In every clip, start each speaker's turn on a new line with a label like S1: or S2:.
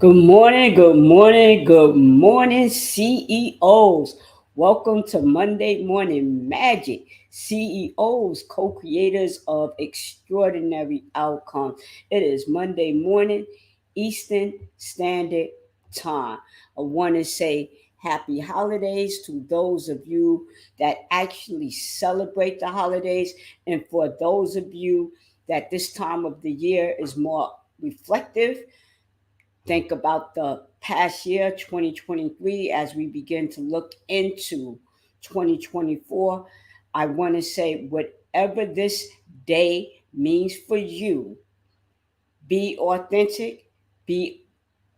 S1: Good morning, good morning, good morning, CEOs. Welcome to Monday Morning Magic. CEOs, co creators of extraordinary outcomes. It is Monday morning, Eastern Standard Time. I want to say happy holidays to those of you that actually celebrate the holidays, and for those of you that this time of the year is more reflective. Think about the past year, 2023, as we begin to look into 2024. I want to say, whatever this day means for you, be authentic, be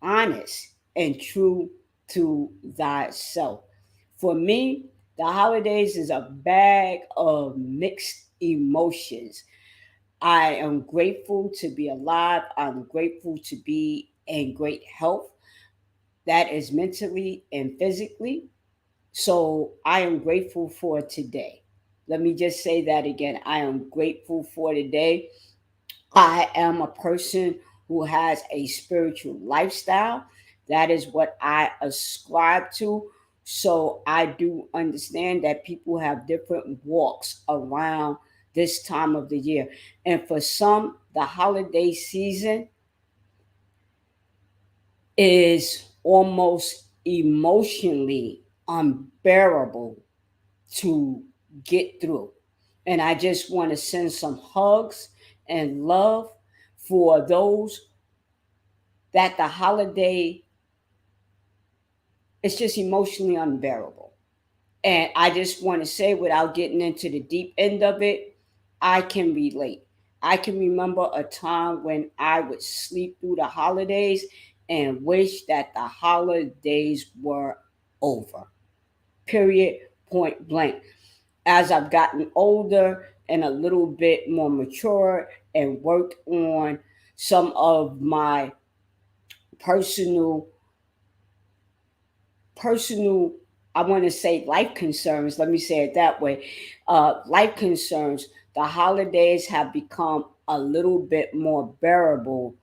S1: honest, and true to thyself. For me, the holidays is a bag of mixed emotions. I am grateful to be alive. I'm grateful to be in great health. That is mentally and physically. So I am grateful for today. Let me just say that again. I am grateful for today. I am a person who has a spiritual lifestyle. That is what I ascribe to. So I do understand that people have different walks around this time of the year. And for some, the holiday season is almost emotionally unbearable to get through. And I just want to send some hugs and love for those that the holiday is just emotionally unbearable. And I just want to say, without getting into the deep end of it, I can relate. I can remember a time when I would sleep through the holidays and wish that the holidays were over. Period, point blank. As I've gotten older and a little bit more mature and worked on some of my personal personal, I want to say, life concerns, let me say it that way. Life concerns, the holidays have become a little bit more bearable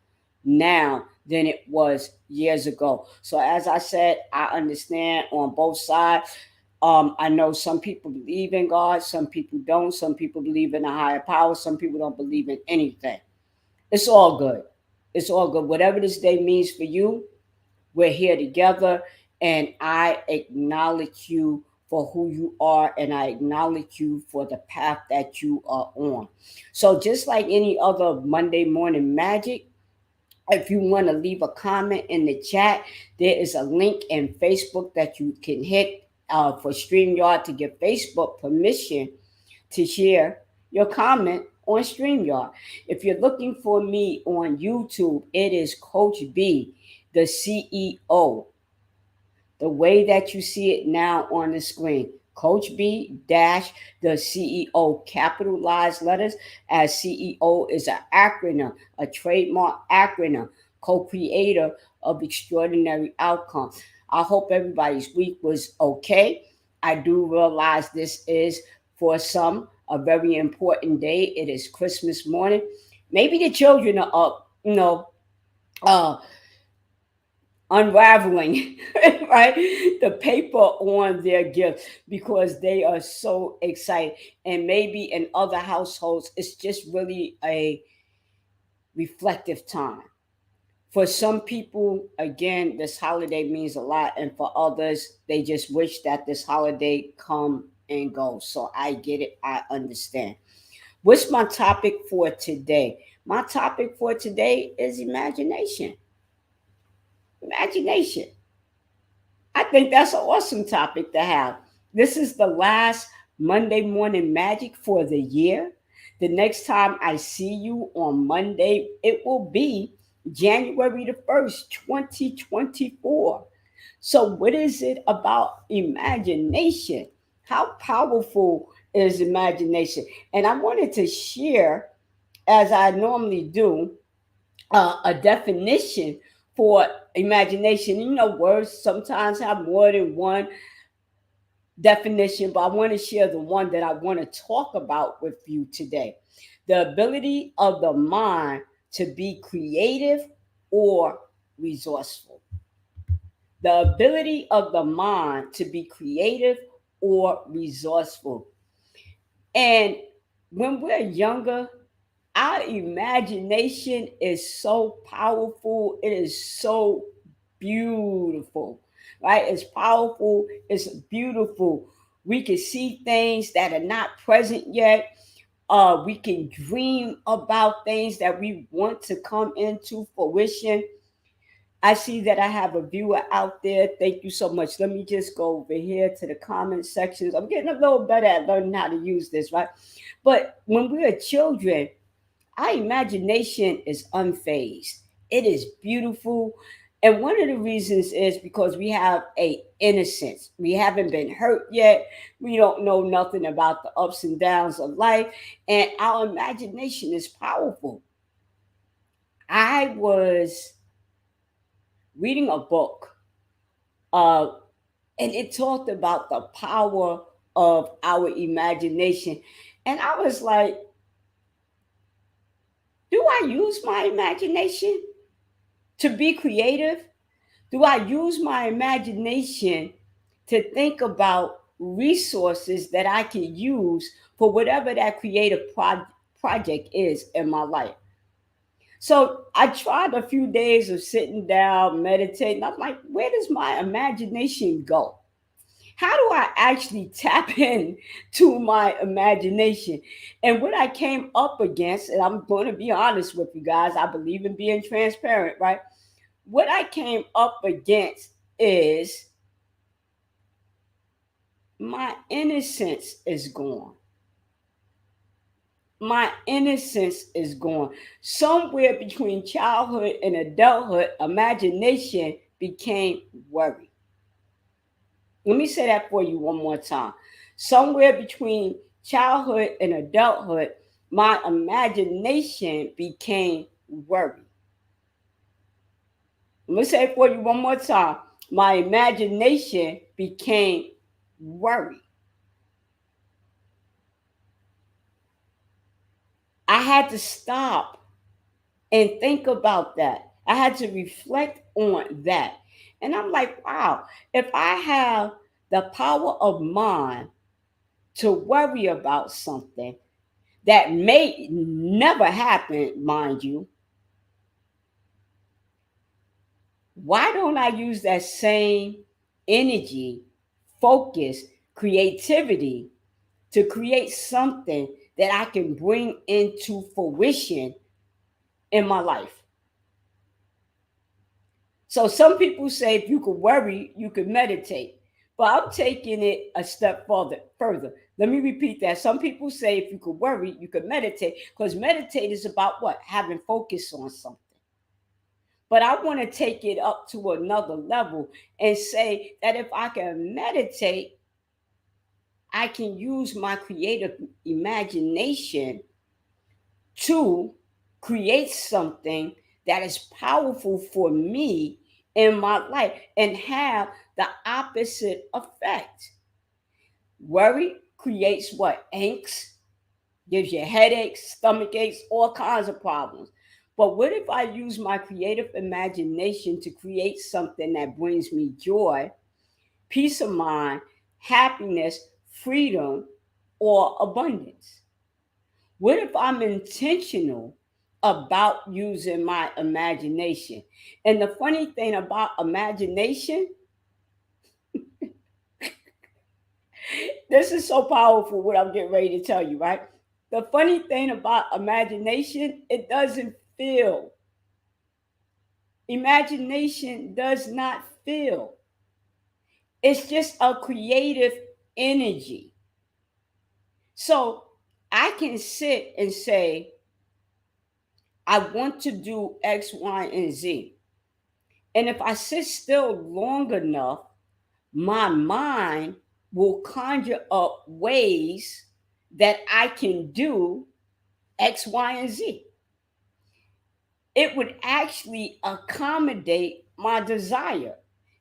S1: now than it was years ago. So as I said, I understand on both sides. I know some people believe in God, some people don't, some people believe in a higher power, some people don't believe in anything. It's all good. It's all good. Whatever this day means for you, we're here together, and I acknowledge you for who you are, and I acknowledge you for the path that you are on. So, just like any other Monday morning magic, if you want to leave a comment in the chat, there is a link in Facebook that you can hit for StreamYard to give Facebook permission to share your comment on StreamYard. If you're looking for me on YouTube, it is Coach B, the CEO, the way that you see it now on the screen. Coach B dash the CEO, capitalized letters, as CEO is an acronym, a trademark acronym, co-creator of extraordinary outcomes. I hope everybody's week was okay. I do realize this is, for some, a very important day. It is Christmas morning. Maybe the children are up, uh, unraveling right, the paper on their gifts because they are so excited. And maybe in other households it's just really a reflective time. For some people, again, this holiday means a lot, and for others they just wish that this holiday come and go. So I get it, I understand. What's my topic for today? My topic for today is imagination. Imagination. I think that's an awesome topic to have. This is the last Monday morning magic for the year. The next time I see you on Monday, it will be January the 1st, 2024. So, what is it about imagination? How powerful is imagination? And I wanted to share, as I normally do, a definition for imagination. You know, words sometimes have more than one definition, but I want to share the one that I want to talk about with you today. The ability of the mind to be creative or resourceful. the ability of the mind to be creative or resourceful. And when we're younger, our imagination is so powerful. It is so beautiful, right? It's powerful, it's beautiful. We can see things that are not present yet. We can dream about things that we want to come into fruition. I see that I have a viewer out there. Thank you so much. Let me just go over here to the comment sections. I'm getting a little better at learning how to use this, right? But when we are children, our imagination is unfazed. It is beautiful. And one of the reasons is because we have a innocence. We haven't been hurt yet. We don't know nothing about the ups and downs of life. And our imagination is powerful. I was reading a book, uh, and it talked about the power of our imagination. And I was like, do I use my imagination to be creative? Do I use my imagination to think about resources that I can use for whatever that creative project is in my life? So I tried a few days of sitting down, meditating. I'm like, where does my imagination go? How do I actually tap in to my imagination? And what I came up against, and I'm going to be honest with you guys, I believe in being transparent, right? What I came up against is my innocence is gone. My innocence is gone. Somewhere between childhood and adulthood, imagination became worry. Let me say that for you one more time. Somewhere between childhood and adulthood, my imagination became worry. Let me say it for you one more time. My imagination became worry. I had to stop and think about that. I had to reflect on that. And I'm like, wow, if I have the power of mind to worry about something that may never happen, mind you, why don't I use that same energy, focus, creativity to create something that I can bring into fruition in my life? So some people say if you could worry, you could meditate. But I'm taking it a step further. Let me repeat that. Some people say if you could worry, you could meditate, because meditate is about what? Having focus on something. But I want to take it up to another level and say that if I can meditate, I can use my creative imagination to create something that is powerful for me in my life and have the opposite effect. Worry creates what? Angst, gives you headaches, stomach aches, all kinds of problems. But what if I use my creative imagination to create something that brings me joy, peace of mind, happiness, freedom, or abundance? What if I'm intentional about using my imagination? And the funny thing about imagination, this is so powerful what I'm getting ready to tell you, right? The funny thing about imagination, it doesn't feel. Imagination does not feel. It's just a creative energy. So I can sit and say, I want to do X, Y, and Z. And if I sit still long enough, my mind will conjure up ways that I can do X, Y, and Z. It would actually accommodate my desire.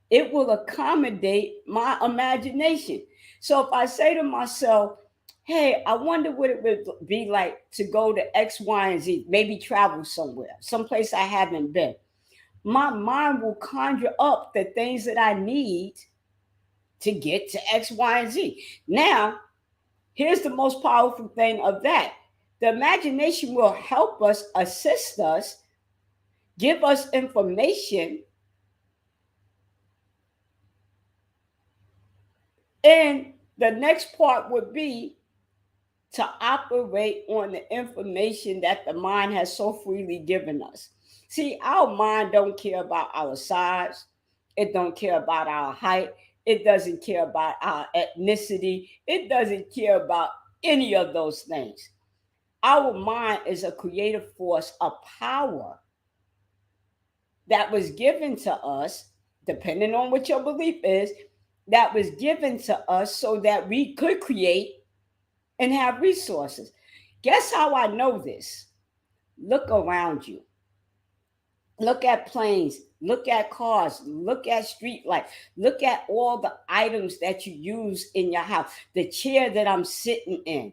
S1: It will accommodate my imagination. So if I say to myself, hey, I wonder what it would be like to go to X, Y, and Z, maybe travel somewhere, someplace I haven't been. my mind will conjure up the things that I need to get to X, Y, and Z. Now, here's the most powerful thing of that: the imagination will help us, assist us, give us information, and the next part would be to operate on the information that the mind has so freely given us. See, our mind don't care about our size, it don't care about our height, it doesn't care about our ethnicity, it doesn't care about any of those things. Our mind is a creative force, a power that was given to us, depending on what your belief is, that was given to us so that we could create and have resources. Guess how I know this? Look around you. Look at planes, look at cars, look at street lights, look at all the items that you use in your house. The chair that I'm sitting in,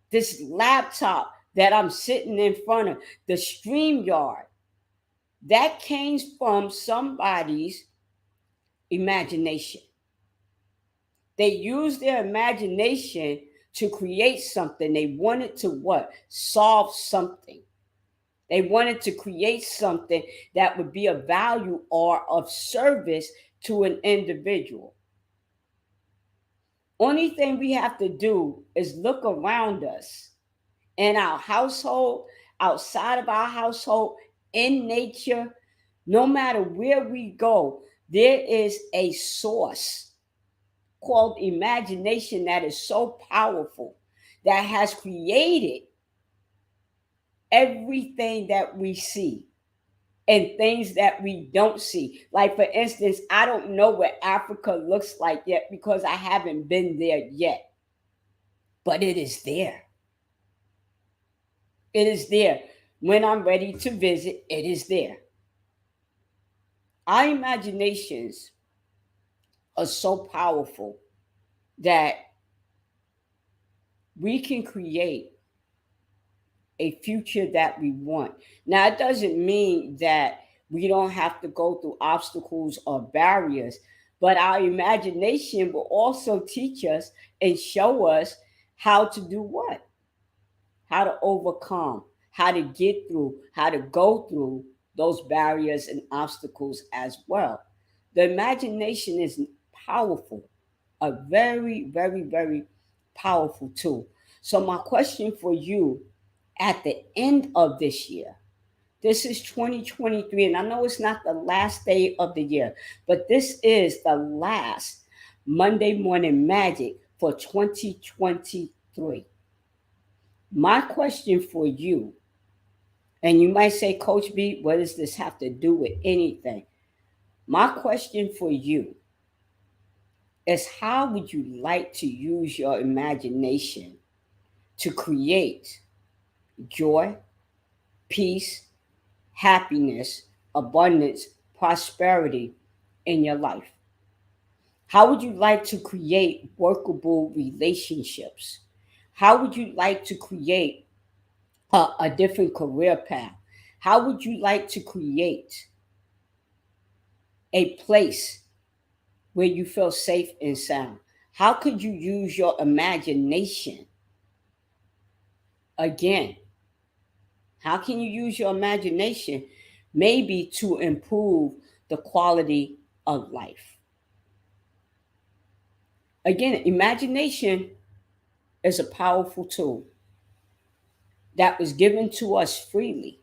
S1: this laptop that I'm sitting in front of, the StreamYard, that came from somebody's imagination. They used their imagination to create something. They wanted to what? Solve something. They wanted to create something that would be of value or of service to an individual. Only thing we have to do is look around us in our household, outside of our household, in nature, no matter where we go, there is a source called imagination that is so powerful that has created everything that we see and things that we don't see. Like, for instance, I don't know what Africa looks like yet because I haven't been there yet, but it is there. It is there. When I'm ready to visit, it is there. Our imaginations are so powerful that we can create a future that we want. Now, it doesn't mean that we don't have to go through obstacles or barriers, but our imagination will also teach us and show us how to do what? How to overcome, how to get through, how to go through those barriers and obstacles as well. The imagination is powerful, a very, very, very powerful tool. So, my question for you at the end of this year, this is 2023, and I know it's not the last day of the year, but this is the last Monday Morning Magic for 2023. My question for you, and you might say, Coach B, what does this have to do with anything? My question for you is, how would you like to use your imagination to create joy, peace, happiness, abundance, prosperity in your life? How would you like to create workable relationships? How would you like to create a different career path? How would you like to create a place where you feel safe and sound? How could you use your imagination? Again, how can you use your imagination maybe to improve the quality of life? Again, imagination is a powerful tool that was given to us freely,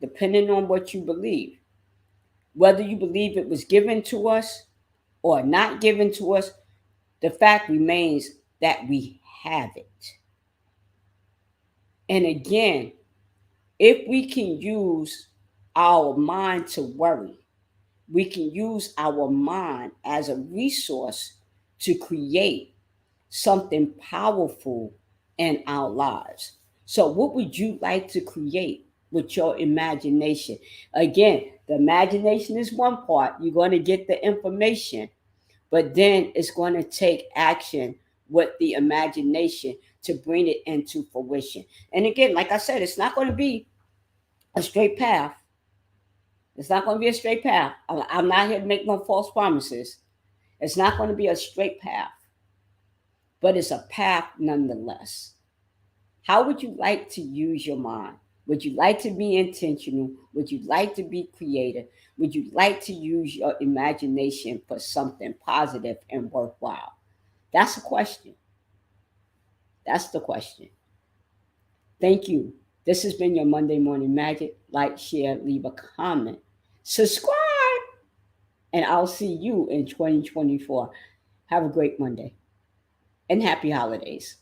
S1: depending on what you believe. Whether you believe it was given to us or not given to us, the fact remains that we have it. And again, if we can use our mind to worry, we can use our mind as a resource to create something powerful in our lives. So, what would you like to create with your imagination? Again, the imagination is one part. You're going to get the information, but then it's going to take action with the imagination to bring it into fruition. And again, like I said, it's not going to be a straight path. It's not going to be a straight path. I'm not here to make no false promises. It's not going to be a straight path, but it's a path nonetheless. How would you like to use your mind? Would you like to be intentional? Would you like to be creative? Would you like to use your imagination for something positive and worthwhile? That's the question. That's the question. Thank you. This has been your Monday Morning Magic. Like, share, leave a comment, subscribe, and I'll see you in 2024. Have a great Monday and happy holidays.